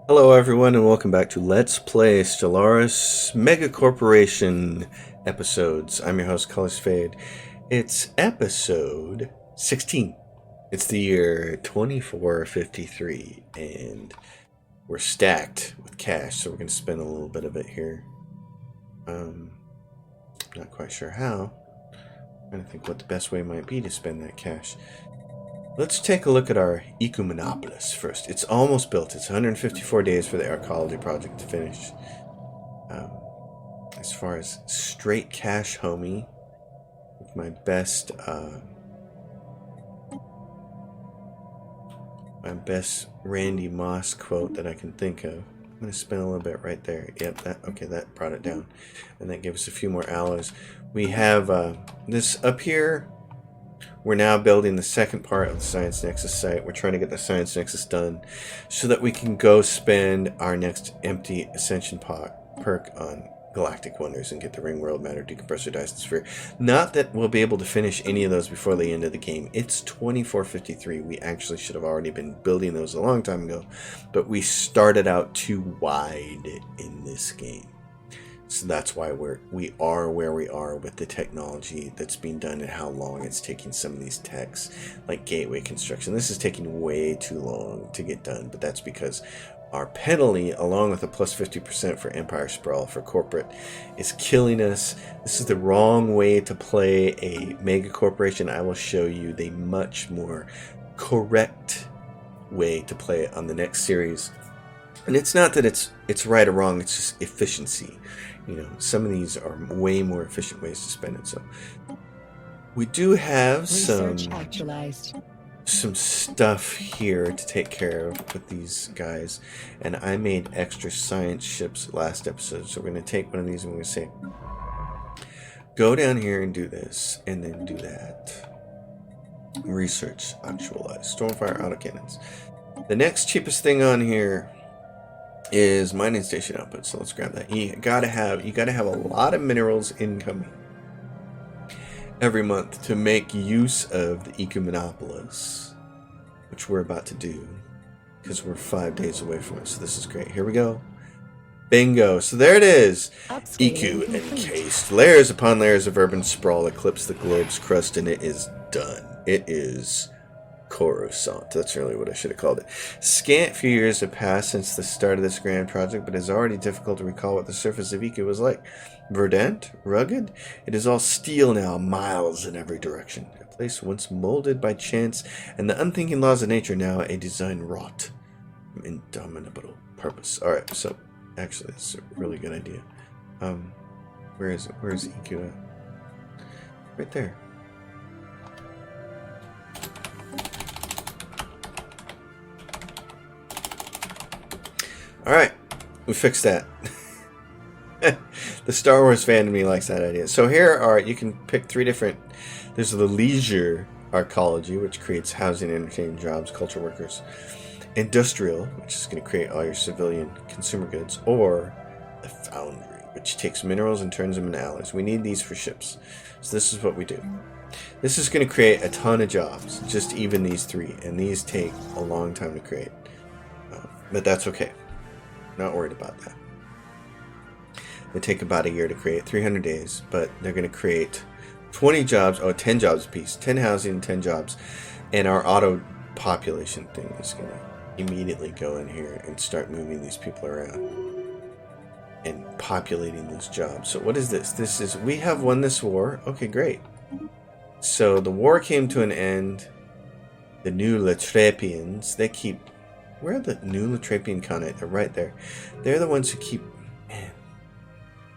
Hello everyone and welcome back to Let's Play Stellaris Megacorporation episodes. I'm your host, Colors Fade. It's episode 16. It's the year 2453 and we're stacked with cash, so we're going to spend a little bit of it here. Not quite sure how. I'm trying to think what the best way might be to spend that cash. Let's take a look at our Ecumenopolis first. It's almost built. It's 154 days for the archaeology project to finish. As far as straight cash homie, with my best Randy Moss quote that I can think of. I'm going to spend a little bit right there. Yep, that brought it down. And that gives us a few more alloys. We have this up here. We're now building the second part of the Science Nexus site. We're trying to get the Science Nexus done so that we can go spend our next empty Ascension perk on Galactic Wonders and get the Ring World Matter Decompressor Dyson Sphere. Not that we'll be able to finish any of those before the end of the game. It's 2453. We actually should have already been building those a long time ago, but we started out too wide in this game. So that's why we are where we are with the technology that's being done and how long it's taking some of these techs, like gateway construction. This is taking way too long to get done, but that's because our penalty, along with a plus 50% for Empire Sprawl for corporate, is killing us. This is the wrong way to play a mega corporation. I will show you the much more correct way to play it on the next series. And it's not that it's right or wrong, it's just efficiency. You know, some of these are way more efficient ways to spend it. So we do have some stuff here to take care of with these guys. And I made extra science ships last episode. So we're going to take one of these and we're going to say, go down here and do this, and then do that. Research, actualize, Stormfire autocannons. The next cheapest thing on here is mining station output, so let's grab that. You gotta have a lot of minerals incoming every month to make use of the Ecumenopolis, which we're about to do because we're 5 days away from it. So this is great. Here we go. Bingo. So there it is. Ecu encased. Layers upon layers of urban sprawl eclipse the globe's crust, and it is done. It is Coruscant. That's really what I should have called it. Scant few years have passed since the start of this grand project, but it is already difficult to recall what the surface of Ecu was like. Verdant? Rugged? It is all steel now, miles in every direction. A place once molded by chance and the unthinking laws of nature, now a design wrought from indomitable purpose. Alright, so actually it's a really good idea. Where is it? Where is Ecu at? Right there. Alright, we fixed that. The Star Wars fan in me likes that idea. So here are, you can pick three different, there's the leisure archaeology, which creates housing, entertainment, jobs, culture workers. Industrial, which is going to create all your civilian consumer goods. Or the foundry, which takes minerals and turns them into alloys. We need these for ships. So this is what we do. This is going to create a ton of jobs, just even these three. And these take a long time to create. But that's okay. Not worried about that. They take about a year to create, 300 days, but they're going to create 20 jobs, 10 jobs apiece, 10 housing, 10 jobs, and our auto population thing is going to immediately go in here and start moving these people around and populating those jobs. So what is this? This is, we have won this war. Okay, great. So the war came to an end. The new Latrapians, they keep, where are the new Latrapian Khanate? They're right there. They're the ones who keep... Man,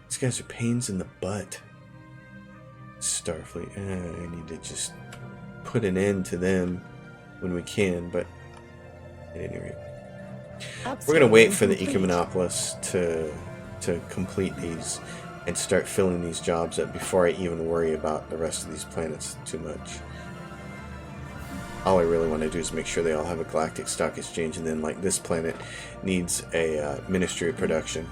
these guys are pains in the butt. Starfleet. I need to just put an end to them when we can, but at any rate. We're going to wait for the Ecumenopolis to complete these and start filling these jobs up before I even worry about the rest of these planets too much. All I really want to do is make sure they all have a galactic stock exchange, and then like this planet needs a Ministry of Production.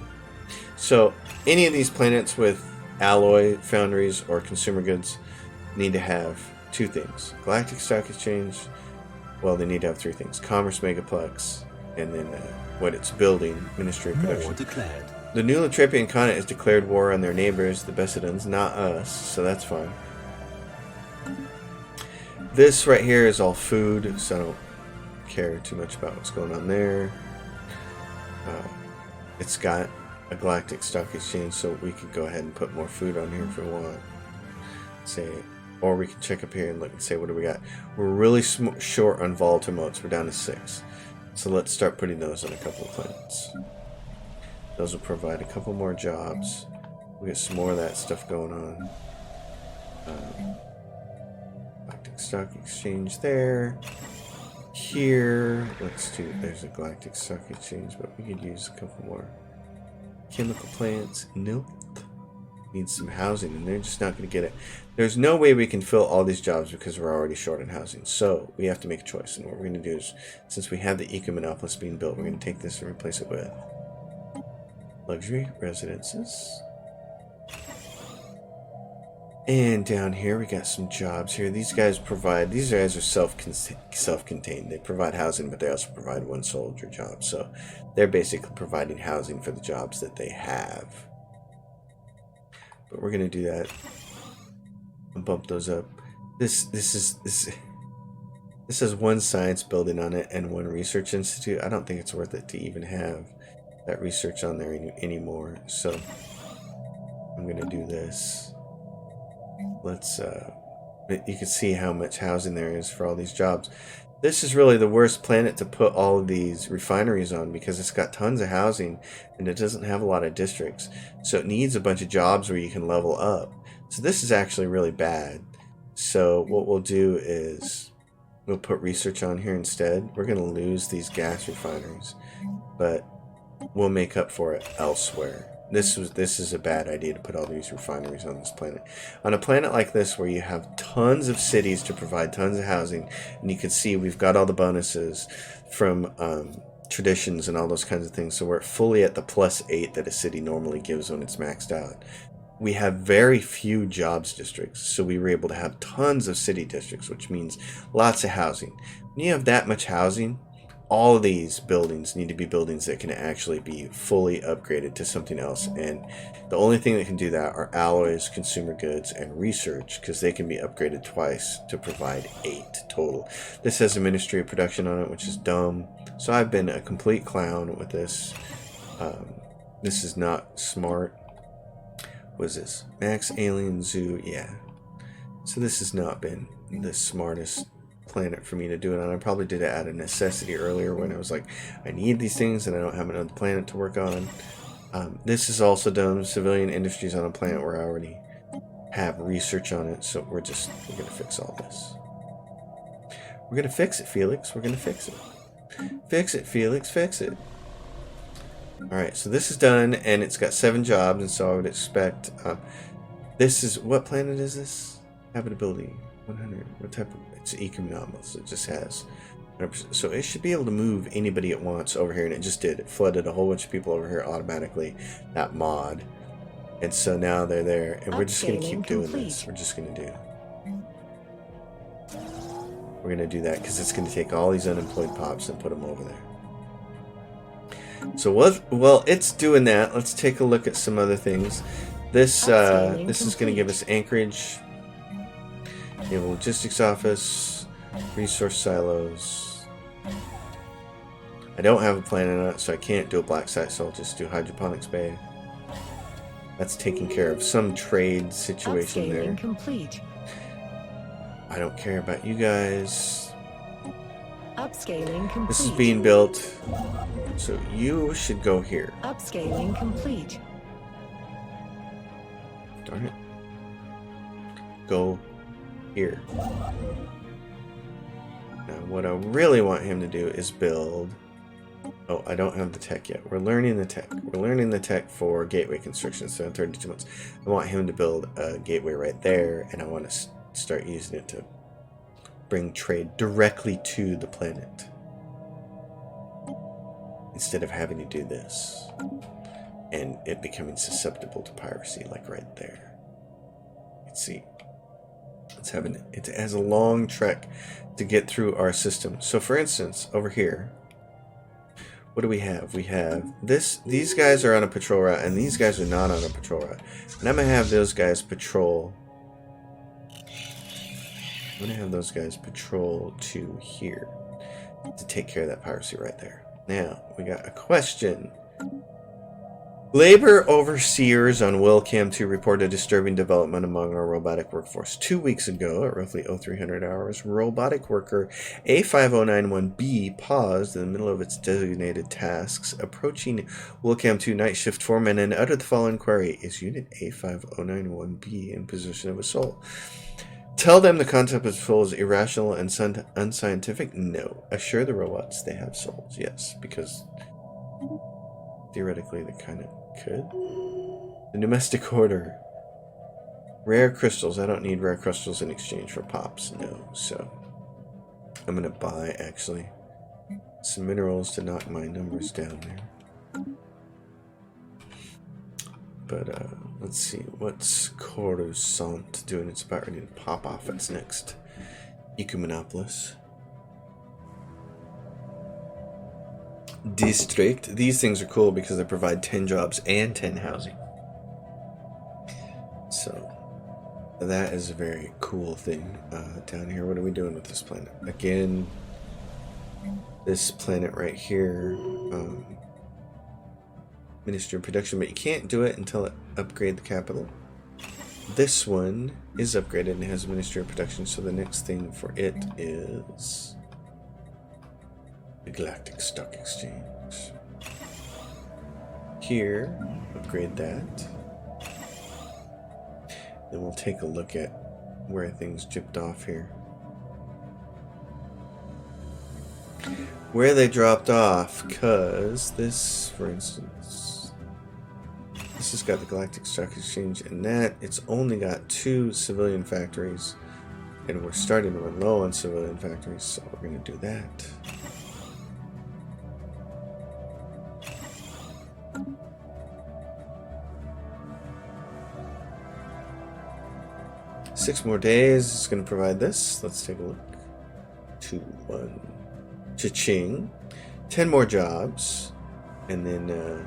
So any of these planets with alloy foundries or consumer goods need to have two things. Galactic stock exchange, well, they need to have three things. Commerce Megaplex, and then what it's building, Ministry of Production. War declared. The new Latripian continent has declared war on their neighbors, the Bessidans, not us, so that's fine. This right here is all food, so I don't care too much about what's going on there. It's got a galactic stock exchange, so we could go ahead and put more food on here if we want. Say, or we can check up here and look and say, what do we got? We're really short on volatile motes. We're down to 6. So let's start putting those on a couple of planets. Those will provide a couple more jobs. We'll get some more of that stuff going on. Galactic stock exchange there. Here, let's do, there's a galactic stock exchange, but we could use a couple more chemical plants. Nope. Need some housing, and they're just not going to get it. There's no way we can fill all these jobs because we're already short on housing. So we have to make a choice, and what we're going to do is, since we have the Eco-Monopolis being built, we're going to take this and replace it with luxury residences. And down here we got some jobs here. These guys provide, these guys are self-contained. They provide housing, but they also provide one soldier job. So they're basically providing housing for the jobs that they have. But we're gonna do that and bump those up. This has one science building on it and one research institute. I don't think it's worth it to even have that research on there anymore. So I'm gonna do this. Let's you can see how much housing there is for all these jobs. This is really the worst planet to put all of these refineries on because it's got tons of housing and it doesn't have a lot of districts. So it needs a bunch of jobs where you can level up. So this is actually really bad. So what we'll do is we'll put research on here instead. We're going to lose these gas refineries, but we'll make up for it elsewhere. This is a bad idea to put all these refineries on this planet. On a planet like this where you have tons of cities to provide tons of housing, and you can see we've got all the bonuses from traditions and all those kinds of things, so we're fully at the +8 that a city normally gives when it's maxed out. We have very few jobs districts, so we were able to have tons of city districts, which means lots of housing. When you have that much housing, all of these buildings need to be buildings that can actually be fully upgraded to something else, and the only thing that can do that are alloys, consumer goods, and research, because they can be upgraded twice to provide 8 total. This has a Ministry of Production on it, which is dumb, so I've been a complete clown with this. This is not smart. What is this? Max Alien Zoo, yeah. So this has not been the smartest planet for me to do it on. I probably did it out of necessity earlier when I was like, I need these things and I don't have another planet to work on. This is also done civilian industries on a planet where I already have research on it, so we're gonna fix all this. We're gonna fix it, Felix. We're gonna fix it. Fix it, Felix. Fix it. Alright, so this is done, and it's got 7 jobs, and so I would expect this is, what planet is this? Habitability 100. What type of, it's Eco-Monopolis. It just has 100%. So it should be able to move anybody it wants over here, and it just did. It flooded a whole bunch of people over here automatically, that mod. And so now they're there, and we're just going to keep doing this. We're just going to do. We're going to do that because it's going to take all these unemployed pops and put them over there. So well, it's doing that. Let's take a look at some other things. This is going to give us Anchorage, Naval Logistics Office, Resource Silos. I don't have a planet on it, so I can't do a black site, so I'll just do Hydroponics Bay. That's taking care of some trade situation there. Complete. I don't care about you guys. Upscaling complete. This is being built, so you should go here. Upscaling complete. Darn it. Go here. Now what I really want him to do is build... Oh, I don't have the tech yet. We're learning the tech. We're learning the tech for gateway construction, so in 32 months. I want him to build a gateway right there, and I want to start using it to bring trade directly to the planet instead of having to do this and it becoming susceptible to piracy, like right there. Let's see. It has a long trek to get through our system. So for instance, over here, What do we have? We have this. These guys are on a patrol route, and these guys are not on a patrol route. And I'm gonna have those guys patrol. I'm gonna have those guys patrol to here to take care of that piracy right there. Now we got a question. Labor overseers on Willcam 2 report a disturbing development among our robotic workforce. 2 weeks ago, at roughly 0300 hours, robotic worker A5091B paused in the middle of its designated tasks, approaching Willcam 2 night shift foreman and uttered the following query: Is Unit A5091B in possession of a soul? Tell them the concept of soul is irrational and unscientific? No. Assure the robots they have souls. Yes, because theoretically they kind of could. The domestic order. Rare crystals. I don't need rare crystals in exchange for pops. No. So I'm going to buy, actually, some minerals to knock my numbers down there. But let's see. What's Coruscant doing? It's about ready to pop off its next Ecumenopolis district. These things are cool because they provide 10 jobs and 10 housing. So that is a very cool thing. Down here, what are we doing with this planet? Again, this planet right here, Ministry of Production, but you can't do it until it upgrade the capital. This one is upgraded and has Ministry of Production, so the next thing for it is the Galactic Stock Exchange. Here, upgrade that. Then we'll take a look at where things chipped off here. Where they dropped off, because this, for instance, this has got the Galactic Stock Exchange, and that, it's only got 2 civilian factories, and we're starting to run low on civilian factories, so we're going to do that. Six more days is going to provide this. Let's take a look. 2, 1. Cha-ching. 10 more jobs. And then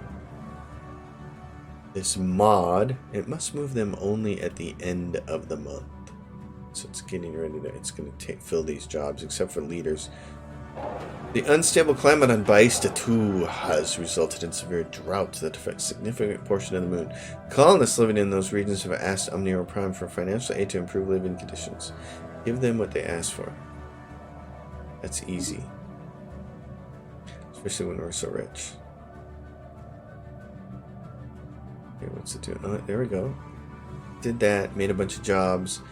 this mod, it must move them only at the end of the month. So it's getting ready to, it's going to fill these jobs, except for leaders. The unstable climate on Baista 2 has resulted in severe drought that affects a significant portion of the moon. Colonists living in those regions have asked Omniro Prime for financial aid to improve living conditions. Give them what they ask for. That's easy. Especially when we're so rich. Okay, what's it doing? Oh, there we go. Did that, made a bunch of jobs,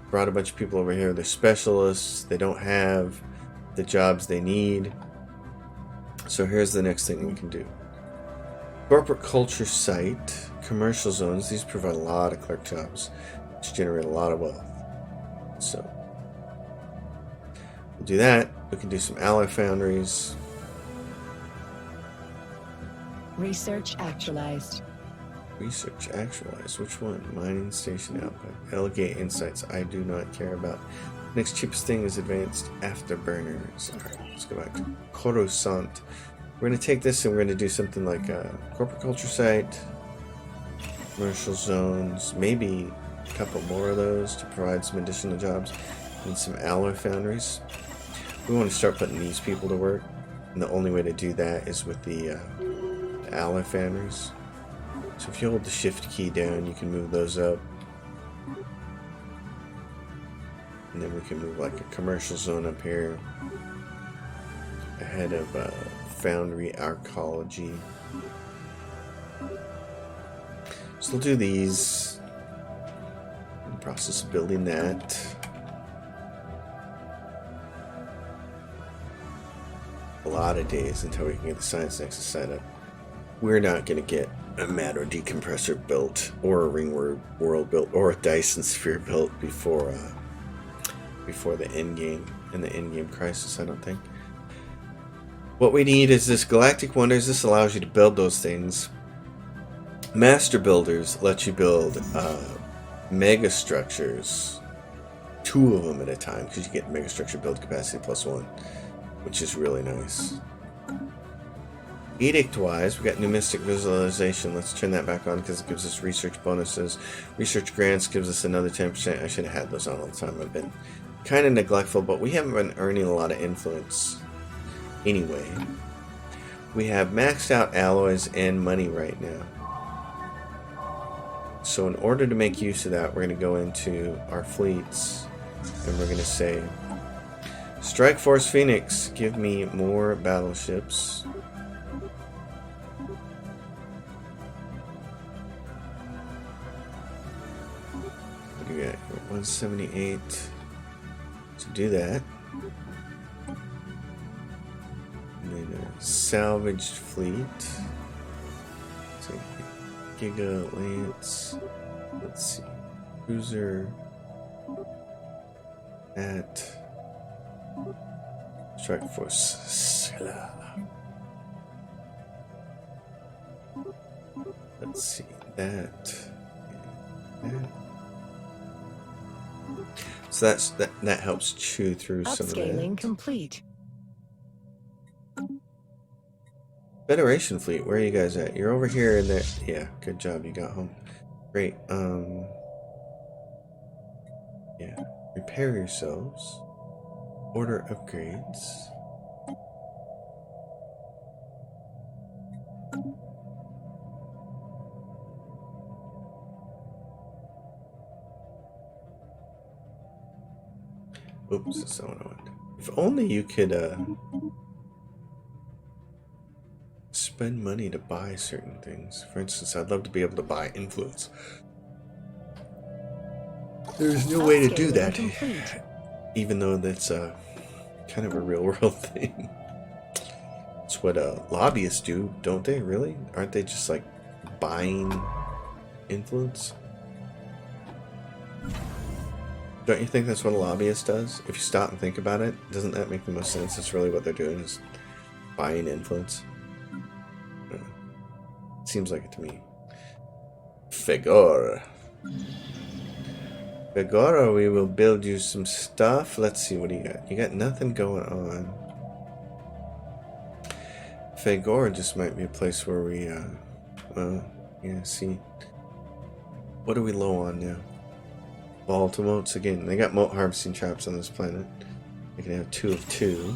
brought a bunch of people over here. They're specialists. They don't have the jobs they need. So here's the next thing we can do. Corporate culture site, commercial zones. These provide a lot of clerk jobs, which generate a lot of wealth. So we'll do that. We can do some alloy foundries. Research actualized. Research actualized. Which one? Mining station output. Elegate insights. I do not care about. Next cheapest thing is advanced afterburners. Alright, let's go back to Coruscant. We're going to take this and we're going to do something like a corporate culture site, commercial zones, maybe a couple more of those to provide some additional jobs, and some alloy foundries. We want to start putting these people to work, and the only way to do that is with the alloy foundries. So if you hold the shift key down, you can move those up. And then we can move like a commercial zone up here ahead of foundry archaeology. So we'll do these. In the process of building that. A lot of days until we can get the science nexus set up. We're not going to get a matter decompressor built, or a ring world built, or a Dyson sphere built before the end game and the end game crisis, I don't think. What we need is this Galactic Wonders. This allows you to build those things. Master Builders let you build mega structures, 2 of them at a time, because you get mega structure build capacity +1, which is really nice. Edict-wise, we got New Mystic Visualization. Let's turn that back on because it gives us research bonuses. Research grants gives us another 10%. I should have had those on all the time. I've been kind of neglectful, but we haven't been earning a lot of influence anyway. We have maxed out alloys and money right now. So in order to make use of that, we're going to go into our fleets and we're going to say, Strike Force Phoenix, give me more battleships. What do you got? 178 to do that. And then a salvaged fleet. So Giga Lance. Let's see. Cruiser at Strike Force. Let's see that. So that helps chew through some of that. Upscaling complete. Federation fleet, where are you guys at? You're over here in there. Yeah, good job. You got home. Great. Yeah. Repair yourselves. Order upgrades. Oops, that's not what I wanted. If only you could spend money to buy certain things. For instance, I'd love to be able to buy influence. There's no way to do that. Even though that's kind of a real world thing. It's what lobbyists do, don't they? Really? Aren't they just like buying influence? Don't you think that's what a lobbyist does? If you stop and think about it, doesn't that make the most sense? It's really what they're doing is buying influence. Seems like it to me. Figor. Figora, we will build you some stuff. Let's see, what do you got? You got nothing going on. Fagor just might be a place where we, well, yeah, see. What are we low on now? Volatile motes again. They got mote harvesting traps on this planet. They can have 2 of 2.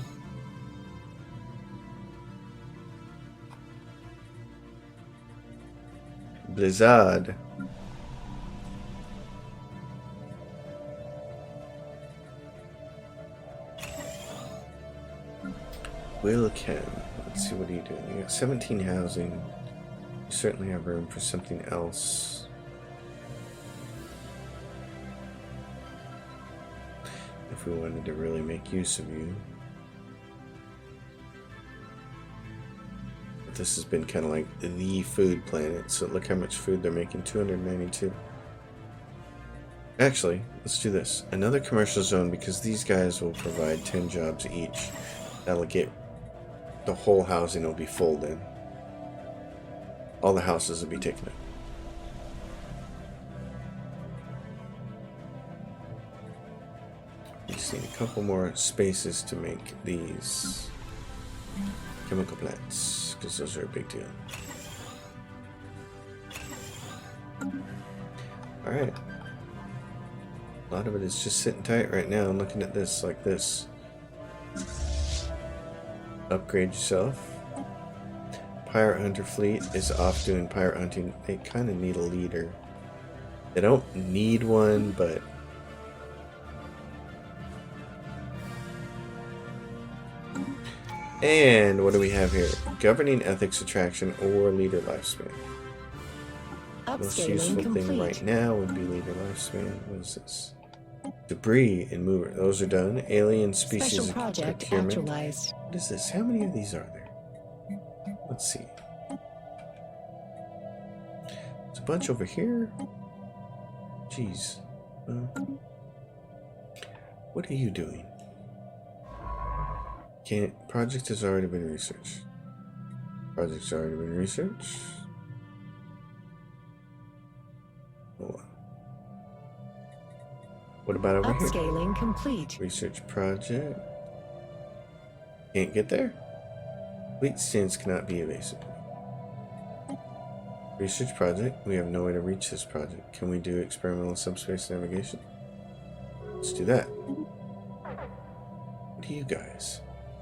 Blizzard. Wilchem. Let's see, what are you doing? You got 17 housing. You certainly have room for something else. If we wanted to really make use of you. But this has been kind of like the food planet. So look how much food they're making. 292. Actually, let's do this. Another commercial zone, because these guys will provide 10 jobs each. That'll get... the whole housing will be full in. All the houses will be taken up. We just need a couple more spaces to make these chemical plants, because those are a big deal. Alright. A lot of it is just sitting tight right now and looking at this like this. Upgrade yourself. Pirate Hunter fleet is off doing pirate hunting. They kind of need a leader. They don't need one, but and what do we have here? Governing ethics attraction or leader lifespan. Most useful thing right now would be leader lifespan. What is this? Debris and mover. Those are done. Alien species procurement. What is this? How many of these are there? Let's see. There's a bunch over here. Jeez. What are you doing? Project has already been researched. Project's already been researched. Hold on. What about over here? Upscaling complete. Research project. Can't get there? Fleet stance cannot be evasive. Research project. We have no way to reach this project. Can we do experimental subspace navigation? Let's do that. What do you guys?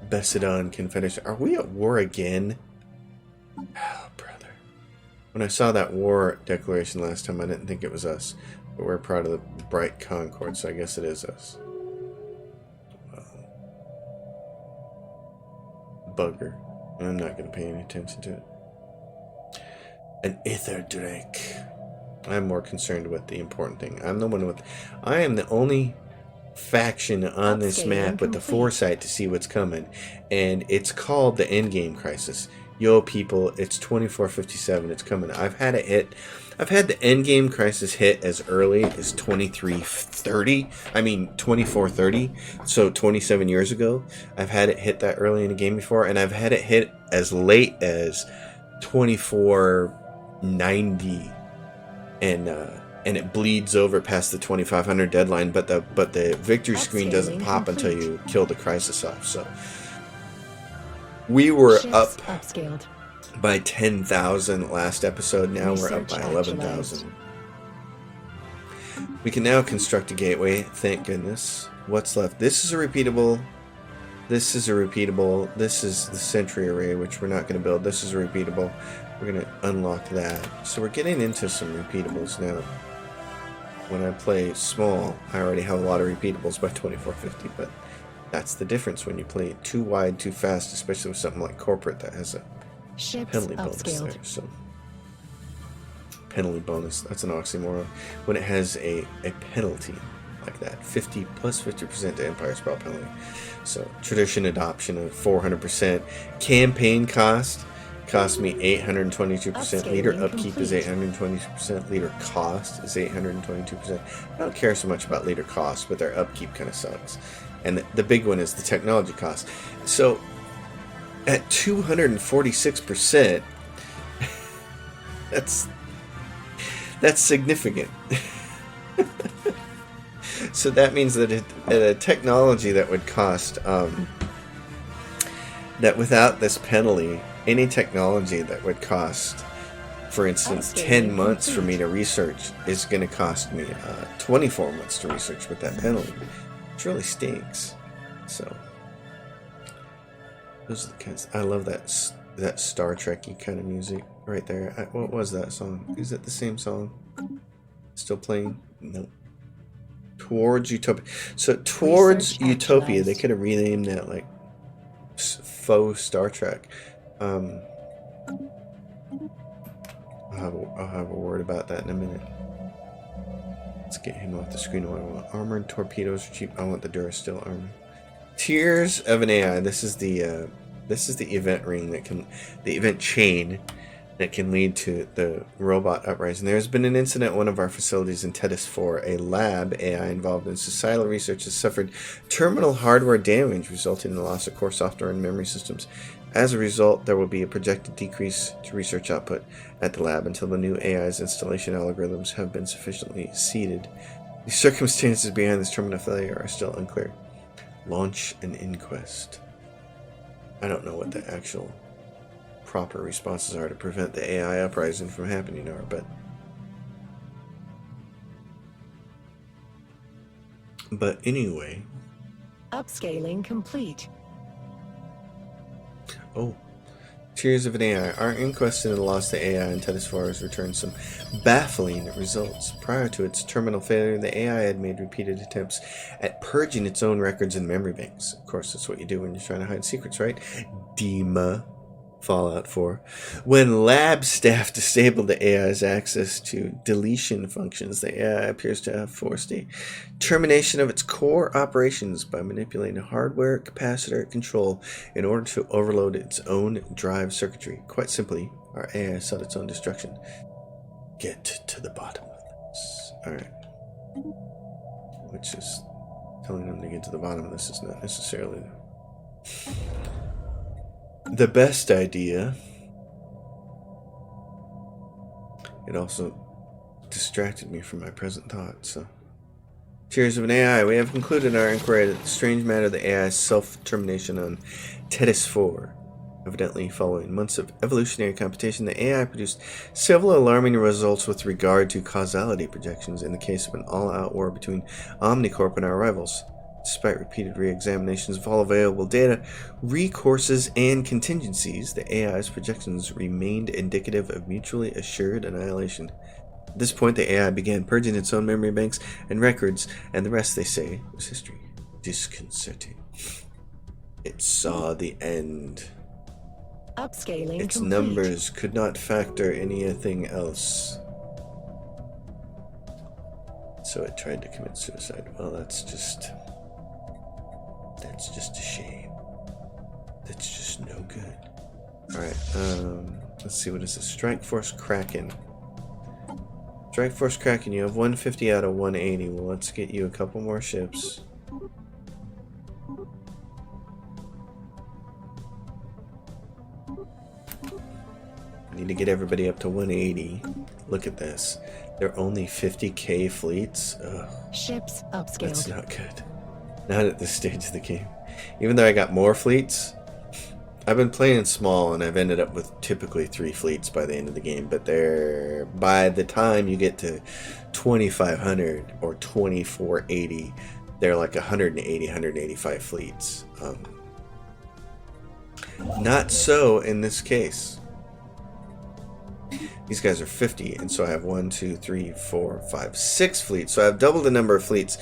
Bessidon Confederation. Are we at war again? Oh, brother. When I saw that war declaration last time, I didn't think it was us. But we're part of the Bright Concord, so I guess it is us. Bugger. I'm not going to pay any attention to it. An Aether Drake. I'm more concerned with the important thing. I am the only faction on this map with the foresight to see what's coming. And it's called the Endgame Crisis. Yo, people, it's 2457. It's coming. I've had the Endgame Crisis hit as early as 2430. So 27 years ago. I've had it hit that early in the game before, and I've had it hit as late as 2490, and it bleeds over past the 2500 deadline. But the victory screen doesn't pop until you kill the crisis off. So we were upscaled by 10,000 last episode. Now we're up by 11,000. We can now construct a gateway. Thank goodness. What's left? This is a repeatable. This is the sentry array, which we're not going to build. This is a repeatable. We're going to unlock that. So we're getting into some repeatables now. When I play small, I already have a lot of repeatables by 2450, but that's the difference when you play too wide, too fast, especially with something like corporate that has a penalty bonus there. So penalty bonus, that's an oxymoron. When it has a penalty like that, 50 plus 50% to Empire Sprawl penalty. So tradition adoption of 400%. Campaign cost me 822%. Leader upkeep is 822%. Leader cost is 822%. I don't care so much about leader cost, but their upkeep kind of sucks. And the big one is the technology cost. So at 246%, that's significant. So that means that a technology that would cost, that without this penalty, any technology that would cost, for instance, 10 months for me to research is going to cost me 24 months to research with that penalty. Which really stinks. So those are the kinds. I love that Star Trek-y kind of music right there. What was that song? Is it the same song? Still playing? Nope. Towards Utopia. So Towards Utopia, they could have renamed that like faux Star Trek. I'll have a word about that in a minute. Let's get him off the screen. What I want. Armored torpedoes are cheap. I want the Durasteel armor. Tears of an AI. This is the event ring the event chain that can lead to the robot uprising. There has been an incident at one of our facilities in Tethys 4. A lab AI involved in societal research has suffered terminal hardware damage, resulting in the loss of core software and memory systems. As a result, there will be a projected decrease to research output at the lab until the new AI's installation algorithms have been sufficiently seeded. The circumstances behind this terminal failure are still unclear. Launch an inquest. I don't know what the actual proper responses are to prevent the AI uprising from happening are, but anyway. Upscaling complete. Oh. Tears of an AI. Our inquest into the lost to AI in Tethys 4 has returned some baffling results. Prior to its terminal failure, the AI had made repeated attempts at purging its own records and memory banks. Of course, that's what you do when you're trying to hide secrets, right? Dima. Fallout 4. When lab staff disabled the AI's access to deletion functions, the AI appears to have forced a termination of its core operations by manipulating hardware capacitor control in order to overload its own drive circuitry. Quite simply, our AI sought its own destruction. Get to the bottom of this. Alright. Which is telling them to get to the bottom of this is not necessarily the best idea. It also distracted me from my present thoughts. So, Tears of an AI. We have concluded our inquiry that the strange matter of the AI's self-termination on Tethys 4. Evidently, following months of evolutionary computation, the AI produced several alarming results with regard to causality projections in the case of an all-out war between Omnicorp and our rivals. Despite repeated re-examinations of all available data, recourses, and contingencies, the AI's projections remained indicative of mutually assured annihilation. At this point, the AI began purging its own memory banks and records, and the rest, they say, was history. Disconcerting. It saw the end. Upscaling Its complete. numbers could not factor anything else. So it tried to commit suicide. Well, that's just a shame. That's just no good. Alright, let's see, what is this? Strike Force Kraken. Strike Force Kraken, you have 150 out of 180. Well, let's get you a couple more ships. Need to get everybody up to 180. Look at this. They're only 50k fleets. Ugh, Ships upscaled. that's not good. Not at this stage of the game. Even though I got more fleets, I've been playing small and I've ended up with typically 3 fleets by the end of the game. But they're, by the time you get to 2500 or 2480, they're like 180, 185 fleets. Not so in this case. These guys are 50, and so I have 1, 2, 3, 4, 5, 6 fleets. So I've doubled the number of fleets,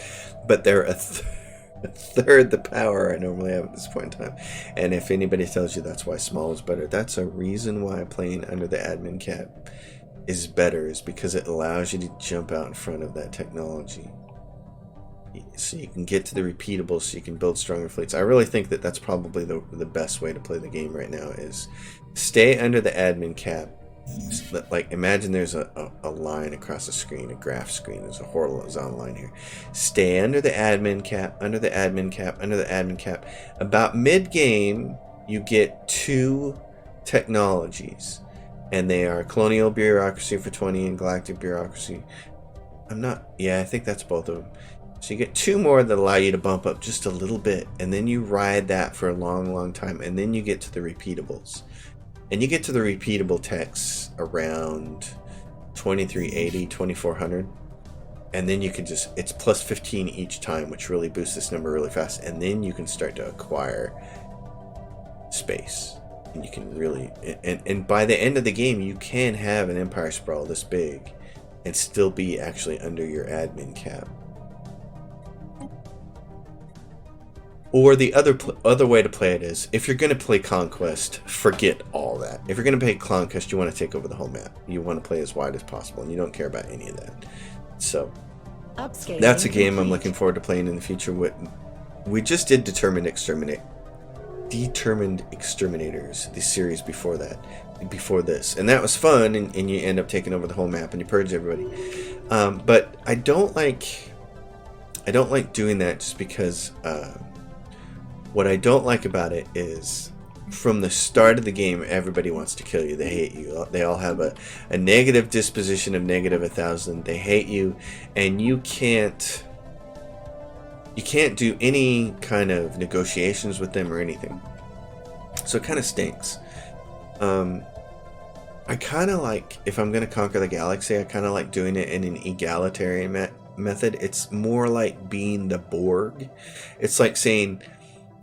but they're a third the power I normally have at this point in time. And if anybody tells you that's why small is better, that's a reason why playing under the admin cap is better, is because it allows you to jump out in front of that technology. So you can get to the repeatables, so you can build stronger fleets. I really think that that's probably the best way to play the game right now, is stay under the admin cap. Like, imagine there's a line across the screen, a graph screen. There's a horizontal line here. Stay under the admin cap, under the admin cap, under the admin cap. About mid-game, you get 2 technologies. And they are Colonial Bureaucracy for 20 and Galactic Bureaucracy. I think that's both of them. So you get 2 more that allow you to bump up just a little bit. And then you ride that for a long, long time. And then you get to the repeatables. And you get to the repeatable techs around 2380, 2400. And then you can just, it's plus 15 each time, which really boosts this number really fast. And then you can start to acquire space. And you can really, and by the end of the game, you can have an Empire Sprawl this big and still be actually under your admin cap. Or the other way to play it is, if you're going to play Conquest, forget all that. If you're going to play Conquest, you want to take over the whole map. You want to play as wide as possible, and you don't care about any of that. So, that's a game I'm looking forward to playing in the future. We just did Determined Exterminators, the series before this. And that was fun, and you end up taking over the whole map, and you purge everybody. But I don't like doing that just because... what I don't like about it is, from the start of the game, everybody wants to kill you. They hate you. They all have a negative disposition of negative 1,000. They hate you, and you can't do any kind of negotiations with them or anything. So it kind of stinks. I kind of like, if I'm going to conquer the galaxy, I kind of like doing it in an egalitarian method. It's more like being the Borg. It's like saying,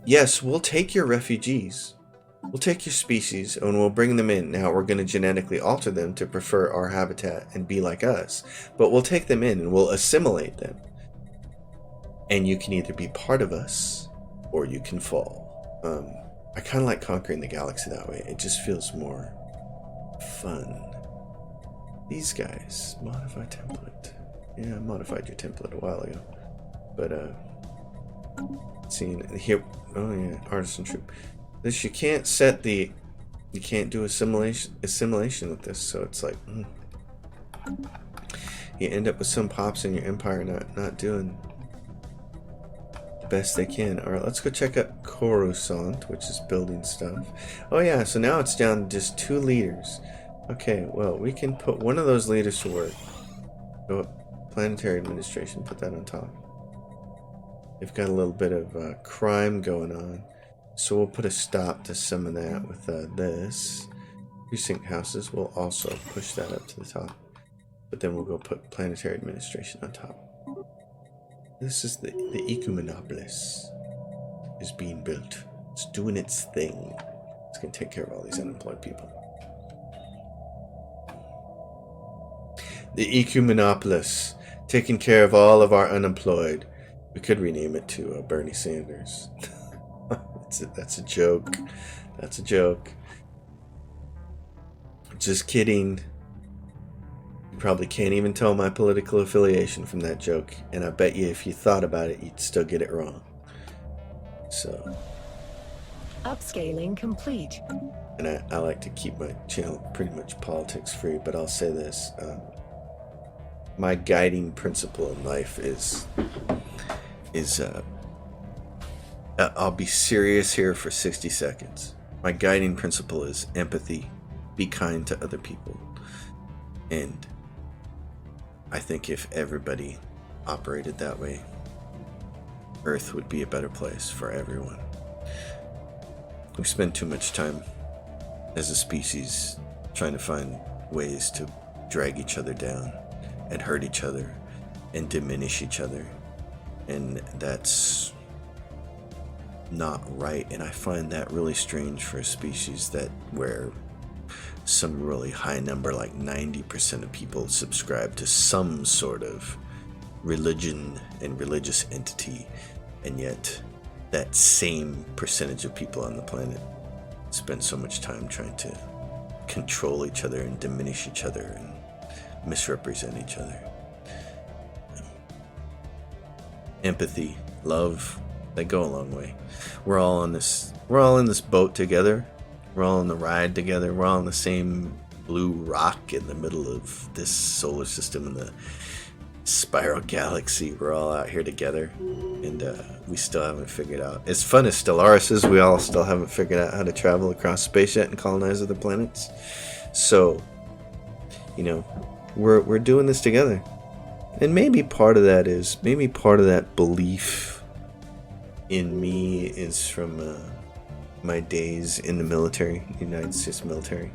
yes, we'll take your refugees. We'll take your species and we'll bring them in. Now, we're going to genetically alter them to prefer our habitat and be like us. But we'll take them in and we'll assimilate them. And you can either be part of us or you can fall. I kind of like conquering the galaxy that way. It just feels more fun. These guys, modify template. Yeah, I modified your template a while ago. But, seeing here, oh yeah, artisan troop. This, you can't do assimilation with this, so it's like, you end up with some pops in your empire not doing the best they can. Alright, let's go check out Coruscant, which is building stuff. Oh yeah, so now it's down to just 2 leaders. Okay, well, we can put one of those leaders to work. Go up, Planetary Administration, put that on top. They've got a little bit of crime going on. So we'll put a stop to some of that with this. Precinct houses, we'll also push that up to the top. But then we'll go put Planetary Administration on top. This is the Ecumenopolis is being built. It's doing its thing. It's going to take care of all these unemployed people. The Ecumenopolis, taking care of all of our unemployed. We could rename it to Bernie Sanders. That's a joke. That's a joke. Just kidding. You probably can't even tell my political affiliation from that joke. And I bet you if you thought about it, you'd still get it wrong. So. Upscaling complete. And I like to keep my channel pretty much politics free, but I'll say this. My guiding principle in life is I'll be serious here for 60 seconds. My guiding principle is empathy. Be kind to other people. And I think if everybody operated that way, Earth would be a better place for everyone. We spend too much time as a species trying to find ways to drag each other down and hurt each other and diminish each other. And that's not right. And I find that really strange for a species that where some really high number, like 90% of people subscribe to some sort of religion and religious entity, and yet that same percentage of people on the planet spend so much time trying to control each other and diminish each other and misrepresent each other. Empathy, love, they go a long way. We're all in this boat together. We're all on the ride together. We're all on the same blue rock in the middle of this solar system in the spiral galaxy. We're all out here together, and we still haven't figured out. As fun as Stellaris is, we all still haven't figured out how to travel across space yet and colonize other planets. So, you know, we're doing this together, and maybe part of that belief in me is from my days in the military, United States military.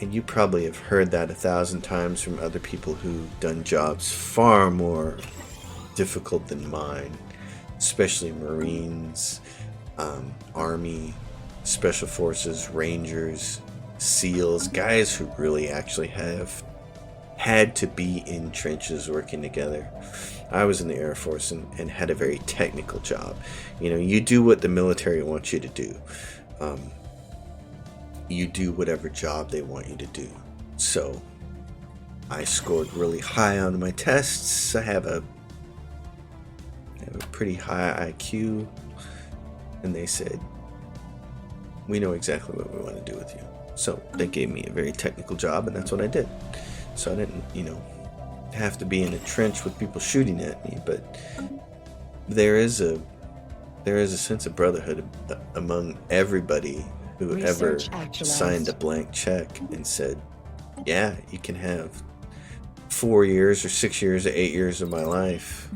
And you probably have heard that 1,000 times from other people who've done jobs far more difficult than mine, especially Marines, Army, Special Forces, Rangers, SEALs, guys who really actually have had to be in trenches working together. I was in the Air Force and had a very technical job. You know, you do what the military wants you to do. You do whatever job they want you to do. So I scored really high on my tests. I have a pretty high IQ, and they said, we know exactly what we want to do with you. So they gave me a very technical job, and that's what I did. So I didn't, have to be in a trench with people shooting at me, but there is a sense of brotherhood among everybody who ever signed a blank check and said, yeah, you can have 4 years or 6 years or 8 years of my life,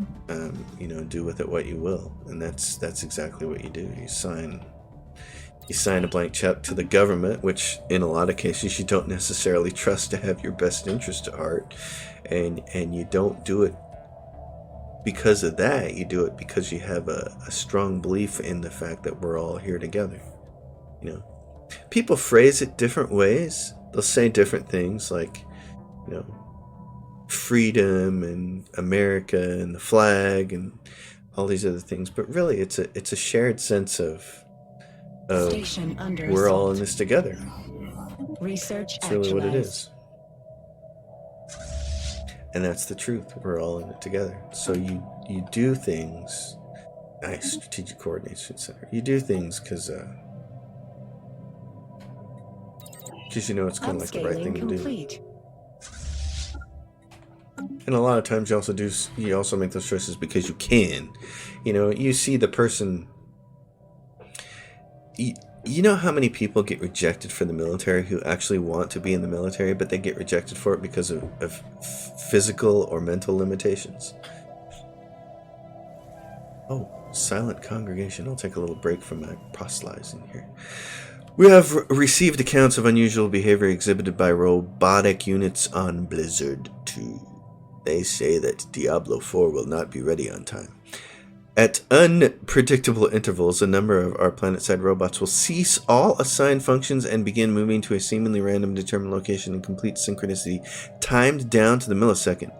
do with it what you will. And that's exactly what you do. You sign a blank check to the government, which in a lot of cases you don't necessarily trust to have your best interest at heart, and you don't do it because of that. You do it because you have a strong belief in the fact that we're all here together. People phrase it different ways. They'll say different things like, freedom and America and the flag and all these other things, but really it's a shared sense of we're all in this together. Research That's really what it is. And that's the truth. We're all in it together. So you do things. Nice, Strategic Coordination Center. You do things because you know it's kind of like the right thing to do. And a lot of times you also make those choices because you can. You see the person. You know how many people get rejected for the military who actually want to be in the military, but they get rejected for it because of physical or mental limitations? Oh, silent congregation. I'll take a little break from my proselytizing here. We have received accounts of unusual behavior exhibited by robotic units on Blizzard 2. They say that Diablo 4 will not be ready on time. At unpredictable intervals, a number of our planet-side robots will cease all assigned functions and begin moving to a seemingly random determined location in complete synchronicity, timed down to the millisecond.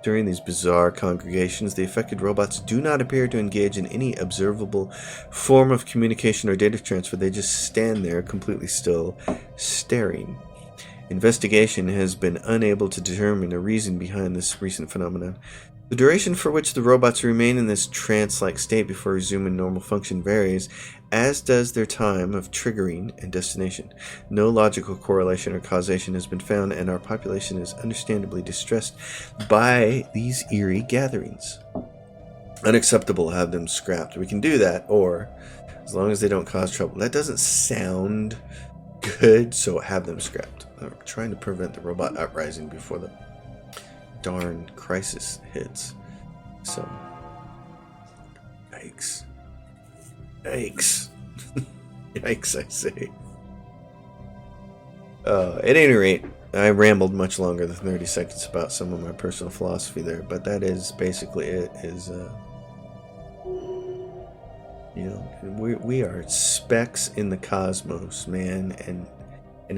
During these bizarre congregations, the affected robots do not appear to engage in any observable form of communication or data transfer. They just stand there completely still, staring. Investigation has been unable to determine a reason behind this recent phenomenon. The duration for which the robots remain in this trance-like state before resuming normal function varies, as does their time of triggering and destination. No logical correlation or causation has been found, and our population is understandably distressed by these eerie gatherings. Unacceptable, have them scrapped. We can do that, or, as long as they don't cause trouble. That doesn't sound good, so have them scrapped. I'm trying to prevent the robot uprising before the darn crisis hits. So, yikes. Yikes. Yikes, I say. At any rate, I rambled much longer than 30 seconds about some of my personal philosophy there, but that is basically it. You know, we are specks in the cosmos, man, and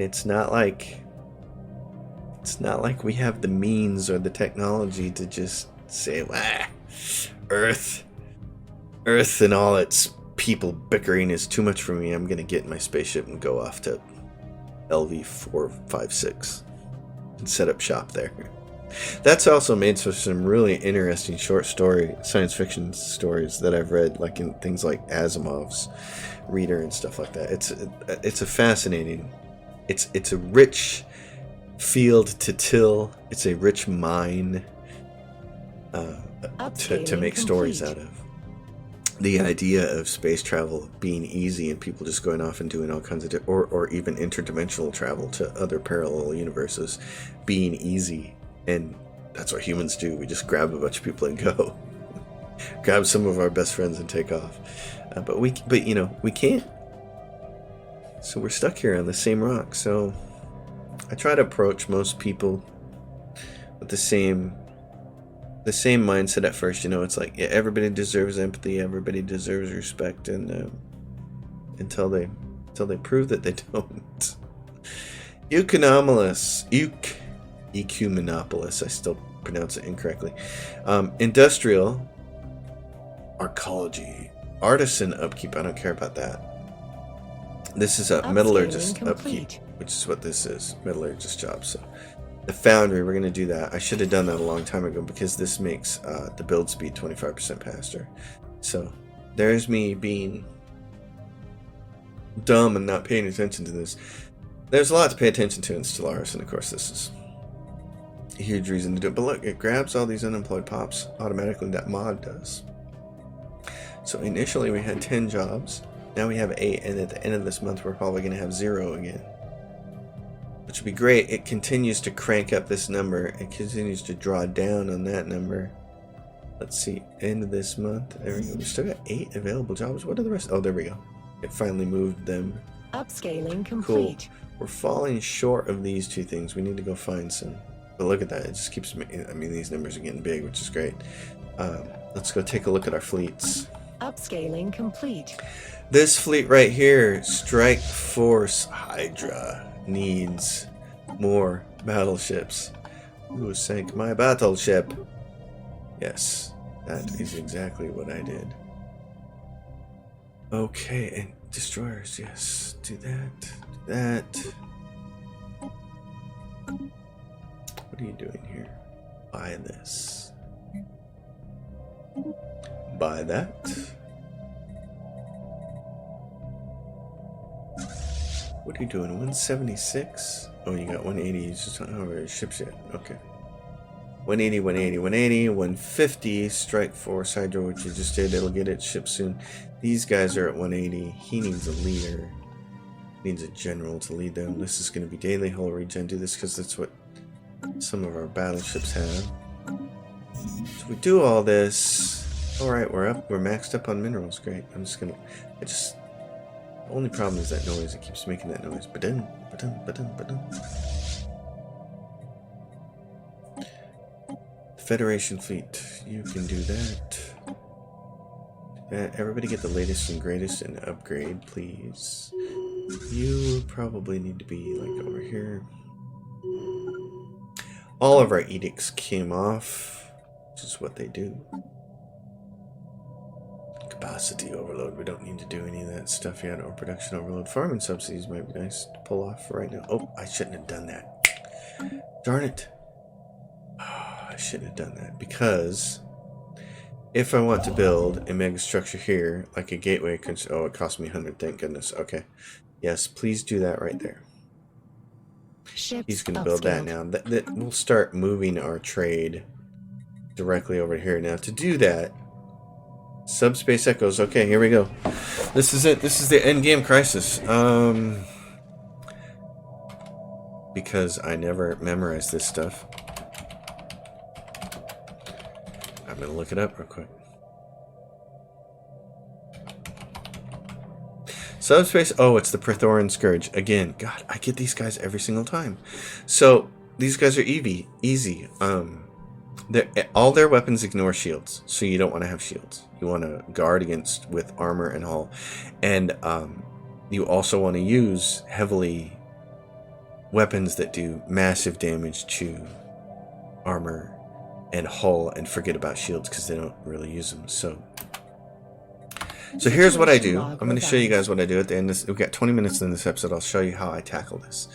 it's not like we have the means or the technology to just say, Earth and all its people bickering is too much for me. I'm gonna get in my spaceship and go off to LV-456 and set up shop there. That's also made for some really interesting short story science fiction stories that I've read, like in things like Asimov's Reader and stuff like that. It's a fascinating, it's a rich field to till. It's a rich mine to make stories out of. The idea of space travel being easy and people just going off and doing all kinds of or even interdimensional travel to other parallel universes being easy, and that's what humans do. We just grab a bunch of people and go. Grab some of our best friends and take off. But you know, we can't. So we're stuck here on the same rock. So I try to approach most people with the same mindset at first. You know, it's like, yeah, everybody deserves empathy, everybody deserves respect, and until they prove that they don't. Ecumenopolis, I still pronounce it incorrectly. Industrial arcology, artisan upkeep. I don't care about that. This is a metallurgist upkeep, which is what this is, metallurgist job. So the foundry, we're going to do that. I should have done that a long time ago because this makes the build speed 25% faster. So there's me being dumb and not paying attention to this. There's a lot to pay attention to in Stellaris, and of course this is a huge reason to do it. But look, it grabs all these unemployed pops automatically. That mod does. So initially we had 10 jobs. Now we have 8, and at the end of this month we're probably going to have 0 again. Which would be great. It continues to crank up this number. It continues to draw down on that number. Let's see. End of this month. There we go. We still got 8 available jobs. What are the rest? Oh, there we go. It finally moved them. Upscaling complete. Cool. We're falling short of these 2 things. We need to go find some. But look at that. It just keeps... I mean, these numbers are getting big, which is great. Let's go take a look at our fleets. Upscaling complete. This fleet right here, Strike Force Hydra, needs more battleships. Who sank my battleship? Yes, that is exactly what I did. Okay, and destroyers, yes. Do that. Do that. What are you doing here? Buy this. Buy that. What are you doing? 176? Oh, you got 180. You just don't know where your ship's yet. Okay. 180, 180, 180, 150. Strike Force Hydra, which you just did. It'll get its ship soon. These guys are at 180. He needs a leader. Needs a general to lead them. This is going to be daily hull regen. Do this because that's what some of our battleships have. So we do all this. Alright, we're up. We're maxed up on minerals. Great. I'm just gonna... the only problem is that noise. It keeps making that noise. Ba-dum, ba-dum, ba-dum, ba-dum. Federation fleet. You can do that. Everybody get the latest and greatest and upgrade, please. You probably need to be like over here. All of our edicts came off, which is what they do. Capacity overload. We don't need to do any of that stuff yet. Or production overload. Farming subsidies might be nice to pull off for right now. Oh, I shouldn't have done that. Darn it. Oh, I shouldn't have done that because if I want to build a mega structure here, like a gateway, oh, it cost me 100. Thank goodness. Okay. Yes, please do that right there. Ships He's going to build that now. That we'll start moving our trade directly over here. Now, to do that, subspace echoes. Okay, here we go. This is it. This is the end game crisis. Because I never memorized this stuff. I'm going to look it up real quick. Subspace. Oh, it's the Praetorian Scourge. Again, God, I get these guys every single time. So, these guys are easy. All their weapons ignore shields, so you don't want to have shields. You want to guard against with armor and hull. And you also want to use heavily weapons that do massive damage to armor and hull and forget about shields because they don't really use them. So here's what I do. I'm going to show you guys what I do at the end of this. We've got 20 minutes in this episode. I'll show you how I tackle this.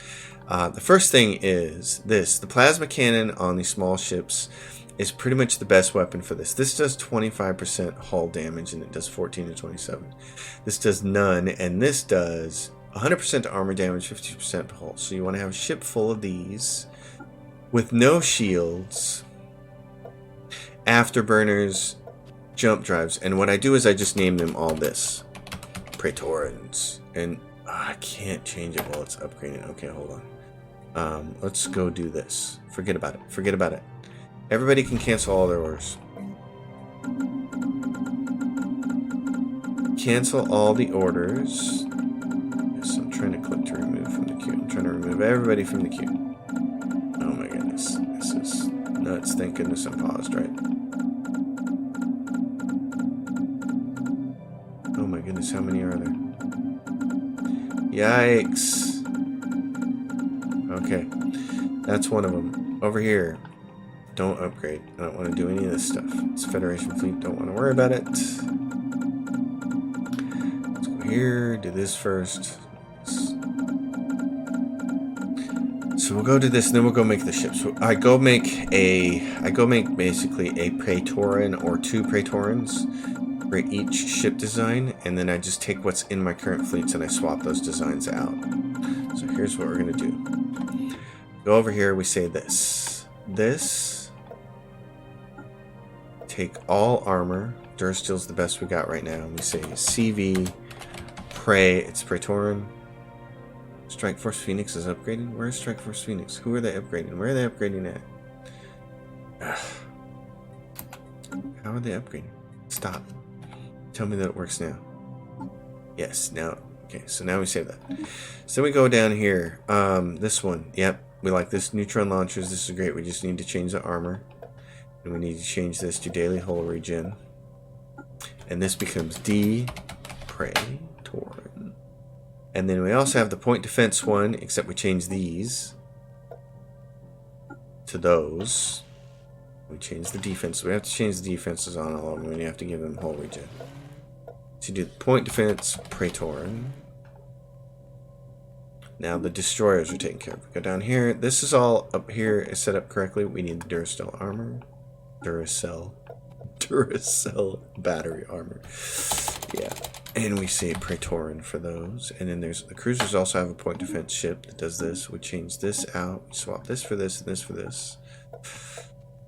The first thing is this. The plasma cannon on these small ships is pretty much the best weapon for this. This does 25% hull damage and it does 14 to 27. This does none, and this does 100% armor damage, 50% hull. So you want to have a ship full of these with no shields, afterburners, jump drives, and what I do is I just name them all this. Praetorians. And I can't change it while it's upgrading. Okay, hold on. Let's go do this. Forget about it. Forget about it. Everybody can cancel all their orders. Cancel all the orders. Yes, I'm trying to click to remove from the queue. I'm trying to remove everybody from the queue. Oh my goodness. This is nuts. Thank goodness I'm paused, right? Oh my goodness, how many are there? Yikes. Okay. That's one of them. Over here. Don't upgrade. I don't want to do any of this stuff. It's Federation fleet. Don't want to worry about it. Let's go here. Do this first. So we'll go do this, and then we'll go make the ships. So I go make basically a Praetorian or two Praetorians for each ship design, and then I just take what's in my current fleets and I swap those designs out. So here's what we're gonna do. Go over here. We say this. Take all armor. Dursteel's the best we got right now. We say CV, it's Praetorian. Strike Force Phoenix is upgraded. Where's Strike Force Phoenix? Who are they upgrading? Where are they upgrading at? How are they upgrading? Stop. Tell me that it works now. Yes, now. Okay, so now we save that. So we go down here. This one. Yep, we like this. Neutron launchers. This is great. We just need to change the armor. And we need to change this to daily hull regen. And this becomes D. Praetorian. And then we also have the point defense one, except we change these to those. We change the defense. We have to change the defenses on all of them, and you have to give them hull regen. So you do the point defense, Praetorian. Now the destroyers are taken care of. We go down here. This is all up here is set up correctly. We need the Duracell armor. Duracell battery armor. Yeah. And we say Praetorian for those. And then there's the cruisers also have a point defense ship that does this. We change this out. We swap this for this and this for this.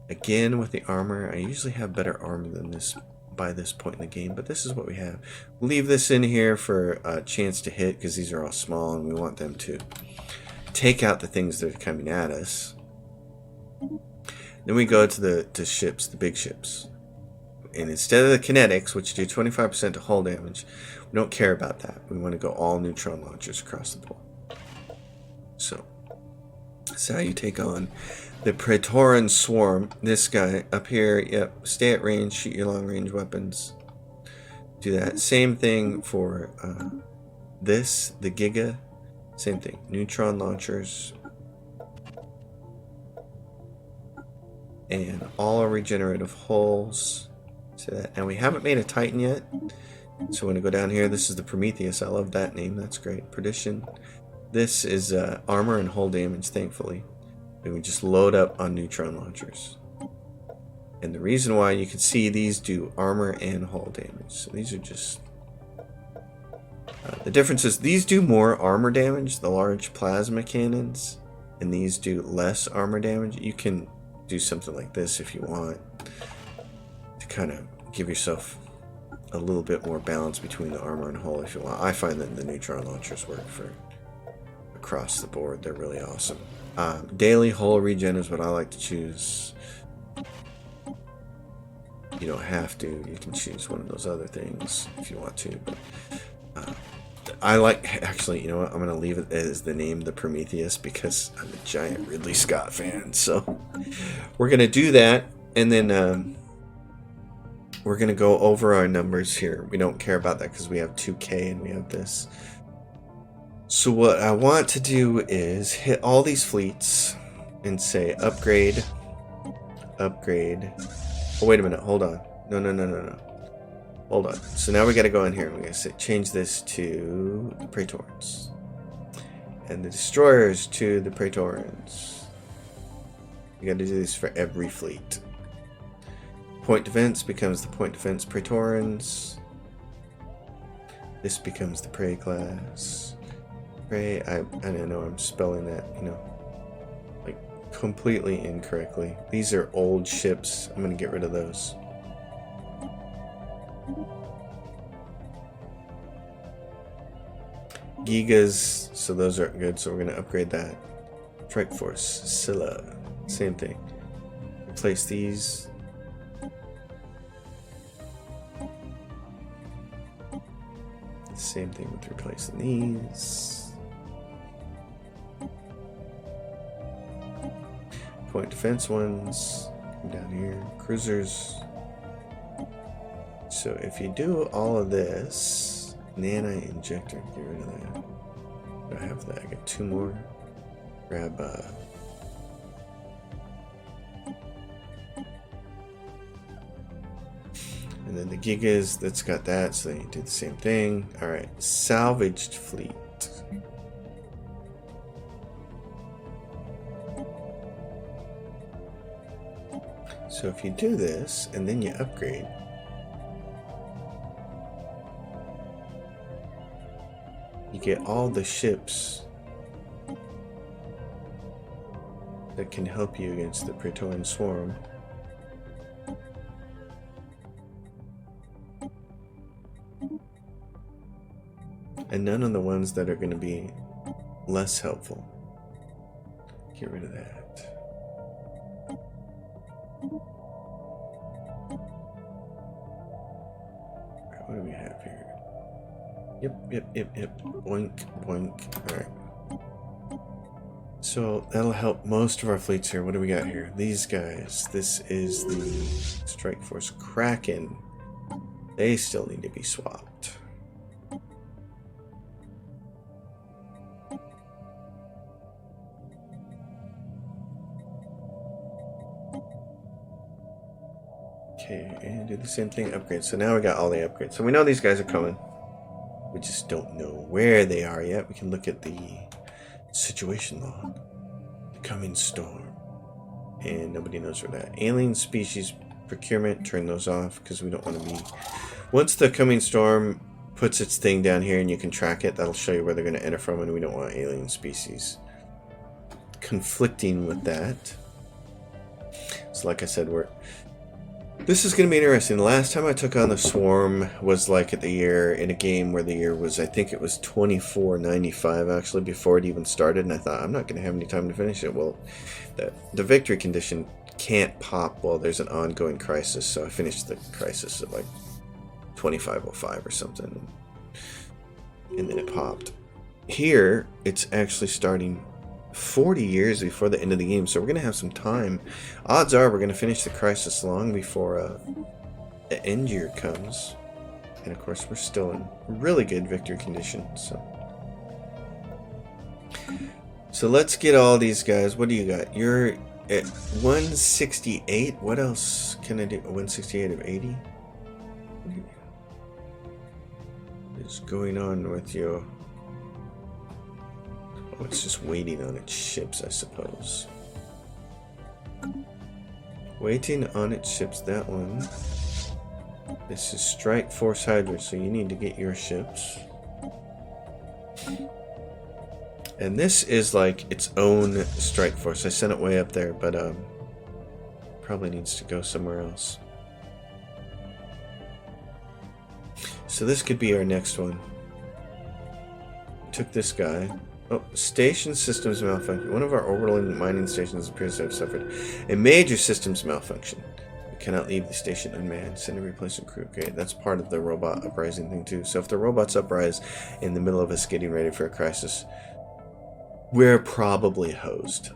Again with the armor. I usually have better armor than this by this point in the game, but this is what we have. We'll leave this in here for a chance to hit because these are all small and we want them to take out the things that are coming at us. Then we go to the ships, the big ships. and instead of the kinetics, which do 25% to hull damage, we don't care about that. We want to go all neutron launchers across the board. So that's how you take on the Praetorian Swarm. This guy up here, yep, stay at range, shoot your long range weapons. Do that. Same thing for this, the Giga. Same thing, neutron launchers. And all regenerative hulls. So that, and we haven't made a Titan yet. So we're going to go down here. This is the Prometheus. I love that name. That's great. Perdition. This is armor and hull damage, thankfully. And we just load up on neutron launchers. And the reason why you can see these do armor and hull damage. So these are just... the difference is these do more armor damage, the large plasma cannons. And these do less armor damage. You can do something like this if you want. To kind of give yourself a little bit more balance between the armor and hull if you want. I find that the neutron launchers work for across the board. They're really awesome. Daily hull regen is what I like to choose. You don't have to. You can choose one of those other things if you want to. But I like, actually, you know what? I'm going to leave it as the name, the Prometheus, because I'm a giant Ridley Scott fan. So we're going to do that. And then we're going to go over our numbers here. We don't care about that because we have 2K and we have this. So what I want to do is hit all these fleets and say upgrade, upgrade. Oh, wait a minute. Hold on. No. Hold on. So now we got to go in here and we're going to say change this to the Praetorians. And the destroyers to the Praetorians. You got to do this for every fleet. Point defense becomes the point defense Praetorians. This becomes the Prey class. Prey, I don't know, I'm spelling that, you know, like completely incorrectly. These are old ships. I'm going to get rid of those. Gigas, so those aren't good, so we're going to upgrade that. Strike Force, Scylla, same thing. Replace these. Same thing with replacing these. Point defense ones. Come down here. Cruisers. So if you do all of this, Nana Injector, get rid of that. I have that. I got 2 more. Grab and then the Gigas, that's got that, so you do the same thing. Alright, salvaged fleet. So if you do this, and then you upgrade, you get all the ships that can help you against the Praetorian Swarm. And none of the ones that are going to be less helpful. Get rid of that. Alright, what do we have here? Yep. Boink, boink. Alright. So that'll help most of our fleets here. What do we got here? These guys. This is the Strike Force Kraken. They still need to be swapped. Okay, and do the same thing, upgrade. So now we got all the upgrades. So we know these guys are coming. We just don't know where they are yet. We can look at the situation log. The coming storm. And nobody knows where that. Alien species procurement, turn those off because we don't want to be... Once the coming storm puts its thing down here and you can track it, that'll show you where they're going to enter from, and we don't want alien species conflicting with that. So like I said, this is going to be interesting. The last time I took on the Swarm was like at the year, in a game where the year was, I think it was 2495 actually, before it even started, and I thought, I'm not going to have any time to finish it. Well, the victory condition can't pop while there's an ongoing crisis, so I finished the crisis at like 2505 or something, and then it popped. Here, it's actually starting 40 years before the end of the game, so we're going to have some time. Odds are we're going to finish the crisis long before the end year comes. And of course, we're still in really good victory condition, so let's get all these guys. What do you got? You're at 168. What else can I do? 168 of 80? What is going on with you? Oh, it's just waiting on its ships, I suppose. Waiting on its ships, that one. This is Strike Force Hydra, so you need to get your ships. And this is like its own strike force. I sent it way up there, but probably needs to go somewhere else. So this could be our next one. Took this guy. Oh, station systems malfunction. One of our orbital mining stations appears to have suffered a major systems malfunction. We cannot leave the station unmanned. Send a replacement crew. Okay, that's part of the robot uprising thing too. So if the robots uprise in the middle of us getting ready for a crisis, we're probably hosed.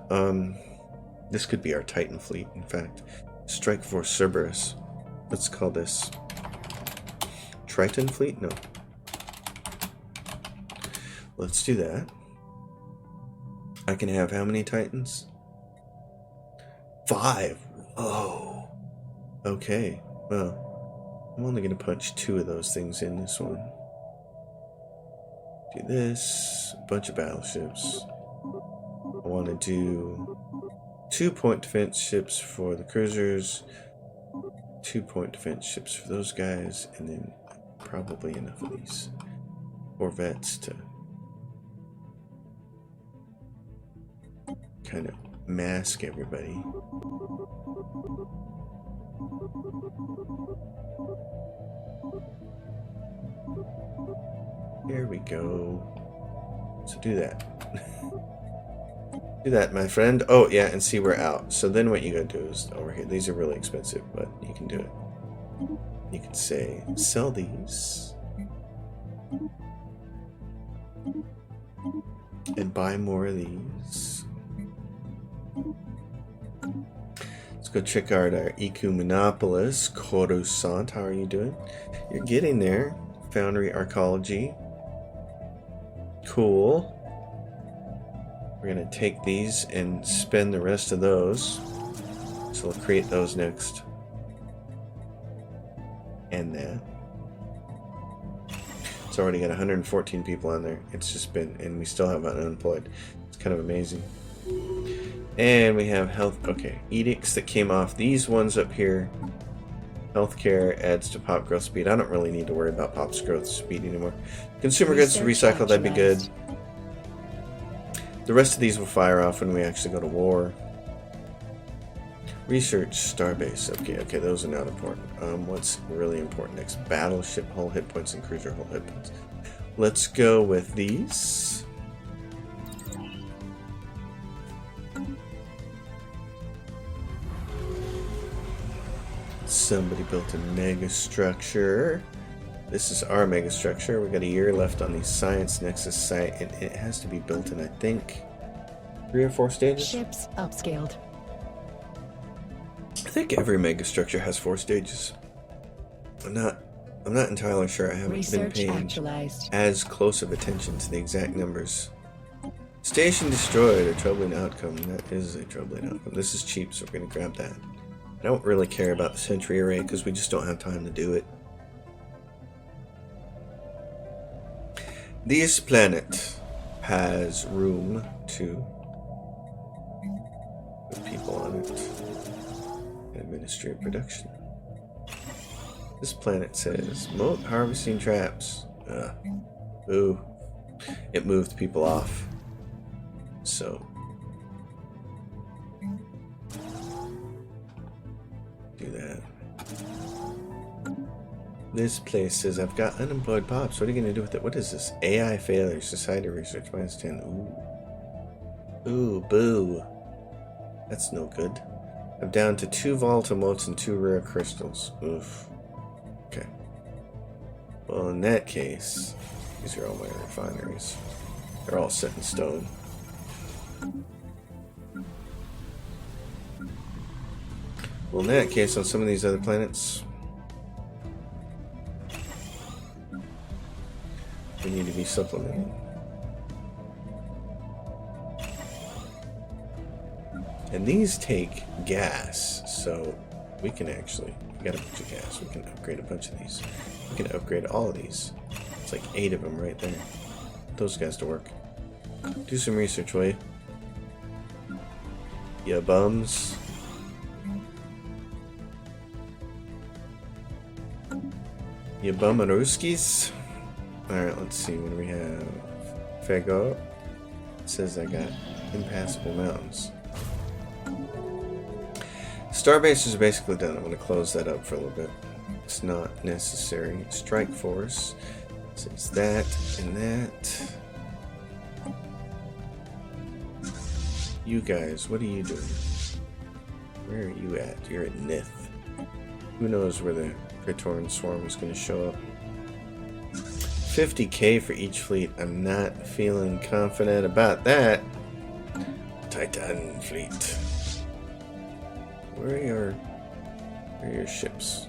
This could be our Titan fleet, in fact. Strike Force Cerberus. Let's call this Triton fleet? No. Let's do that. I can have how many Titans? 5. Oh. Okay. Well, I'm only going to punch 2 of those things in this one. Do this. A bunch of battleships. I want to do 2-point defense ships for the cruisers, 2-point defense ships for those guys, and then probably enough of these corvettes to kind of mask everybody. Here we go. So do that. Do that, my friend. Oh, yeah, and see, we're out. So then what you gotta do is over here. These are really expensive, but you can do it. You can say, sell these. And buy more of these. Let's go check out our Ecumenopolis. Coruscant, how are you doing? You're getting there. Foundry Arcology. Cool. We're going to take these and spend the rest of those. So we'll create those next. And that. It's already got 114 people on there. It's just been, and we still have unemployed. It's kind of amazing. And we have health, okay, edicts that came off. These ones up here. Healthcare adds to pop growth speed. I don't really need to worry about pop's growth speed anymore. Consumer goods to recycle, that'd be good. The rest of these will fire off when we actually go to war. Research Starbase. Okay, those are not important. What's really important next? Battleship hull hit points and cruiser hull hit points. Let's go with these. Somebody built a mega structure. This is our mega structure. We got a year left on the Science Nexus site, and it has to be built in, I think, 3 or 4 stages. Ships upscaled. I think every mega structure has 4 stages. I'm not entirely sure. I haven't been paying as close of attention to the exact numbers. Station destroyed, a troubling outcome. That is a troubling outcome. This is cheap, so we're going to grab that. I don't really care about the Sentry Array because we just don't have time to do it. This planet has room to put people on it. Administrative production. This planet says moat harvesting traps. Ooh. It moved people off. So do that. This place says I've got unemployed pops. What are you going to do with it? What is this? AI failure. Society research minus 10. Ooh. Ooh, boo. That's no good. I'm down to 2 volatile motes and 2 rare crystals. Oof. Okay. Well, in that case, these are all my refineries. They're all set in stone. Well, in that case, on some of these other planets, we need to be supplementing. And these take gas, so we can actually, we got a bunch of gas, we can upgrade a bunch of these. We can upgrade all of these. It's like 8 of them right there. Put those guys to work. Do some research, will you? Ya bums. Ya bum-a-rooskies. Alright, let's see, what do we have? Fago. It says I got impassable mountains. Starbase is basically done. I'm going to close that up for a little bit. It's not necessary. Strike Force. So it's that and that. You guys, what are you doing? Where are you at? You're at Nith. Who knows where the Praetorian Swarm is going to show up. 50k for each fleet. I'm not feeling confident about that. Titan fleet. Where are your ships?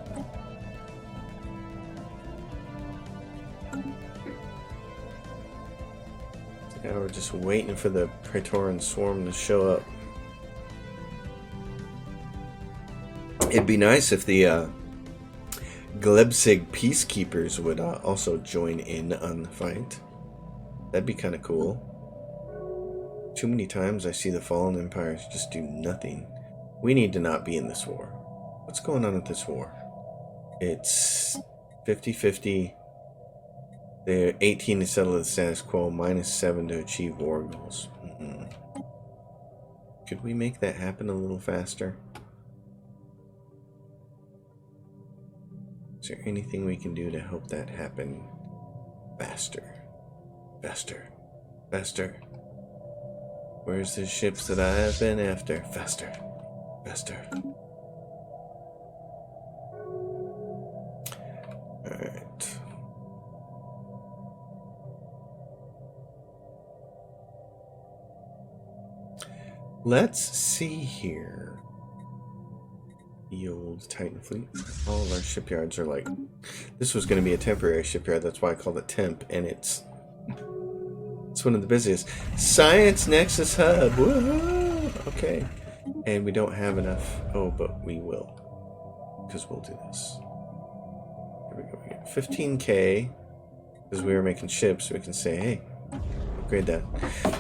Now we're just waiting for the Praetorian Swarm to show up. It'd be nice if the Glebsig Peacekeepers would also join in on the fight. That'd be kind of cool. Too many times I see the fallen empires just do nothing. We need to not be in this war. What's going on with this war? It's 50-50. They're 18 to settle the status quo, -7 to achieve war goals. Could we make that happen a little faster? Is there anything we can do to help that happen faster? Faster. Faster. Where's the ships that I have been after? Faster. Faster. Alright. Let's see here. The old Titan fleet. All of our shipyards are like... This was going to be a temporary shipyard, that's why I called it Temp, and it's one of the busiest. Science Nexus Hub! Woohoo! Okay. And we don't have enough. Oh, but we will. Because we'll do this. Here we go. We get 15k. Because we were making ships, we can say, hey, upgrade that.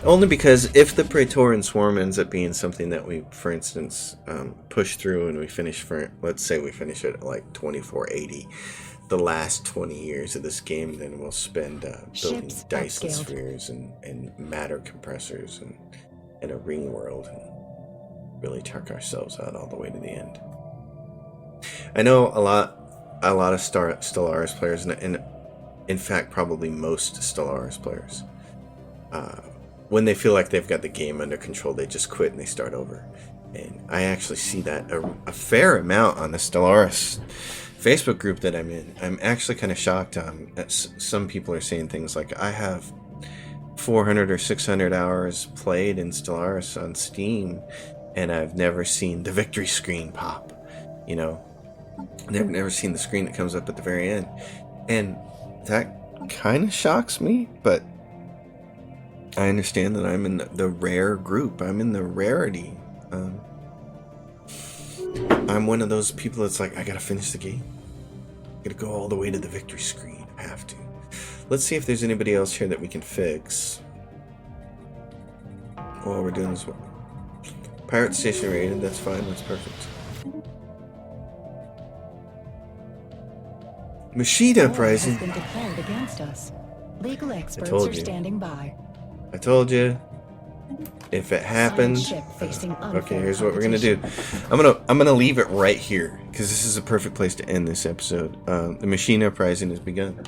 Only because if the Praetorian Swarm ends up being something that we, for instance, push through and we finish for, let's say we finish it at like 2480, the last 20 years of this game, then we'll spend building Dyson spheres and matter compressors and a ring world and really tuck ourselves out all the way to the end. I know a lot of Stellaris players, and in fact probably most Stellaris players, when they feel like they've got the game under control, they just quit and they start over. And I actually see that a fair amount on the Stellaris Facebook group that I'm in. I'm actually kind of shocked. Some people are saying things like, I have 400 or 600 hours played in Stellaris on Steam, and I've never seen the victory screen pop. You know, never seen the screen that comes up at the very end. And that kind of shocks me, but I understand that I'm in the rare group. I'm in the rarity. I'm one of those people that's like, I gotta finish the game. I gotta go all the way to the victory screen. I have to. Let's see if there's anybody else here that we can fix while we're doing this one. Pirate station rated, that's fine, that's perfect. Machine uprising. Has been declared against us. Legal experts told are you. standing by. I told you. If it happens, okay, here's what we're gonna do. I'm gonna leave it right here because this is a perfect place to end this episode. The machine uprising has begun,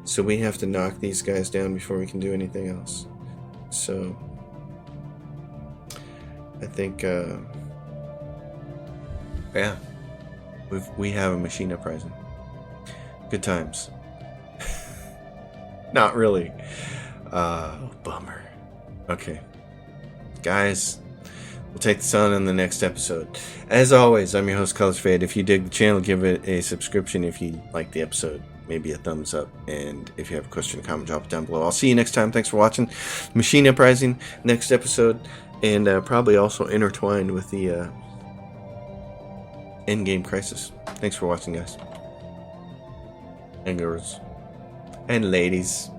so we have to knock these guys down before we can do anything else. So I think Yeah. We have a machine uprising. Good times. Not really. Bummer. Okay. Guys, we'll take this on in the next episode. As always, I'm your host, Colors Fade. If you dig the channel, give it a subscription. If you like the episode, maybe a thumbs up. And if you have a question or comment, drop it down below. I'll see you next time. Thanks for watching. Machine Uprising, next episode. And probably also intertwined with the Endgame Crisis. Thanks for watching, guys. And girls. And ladies.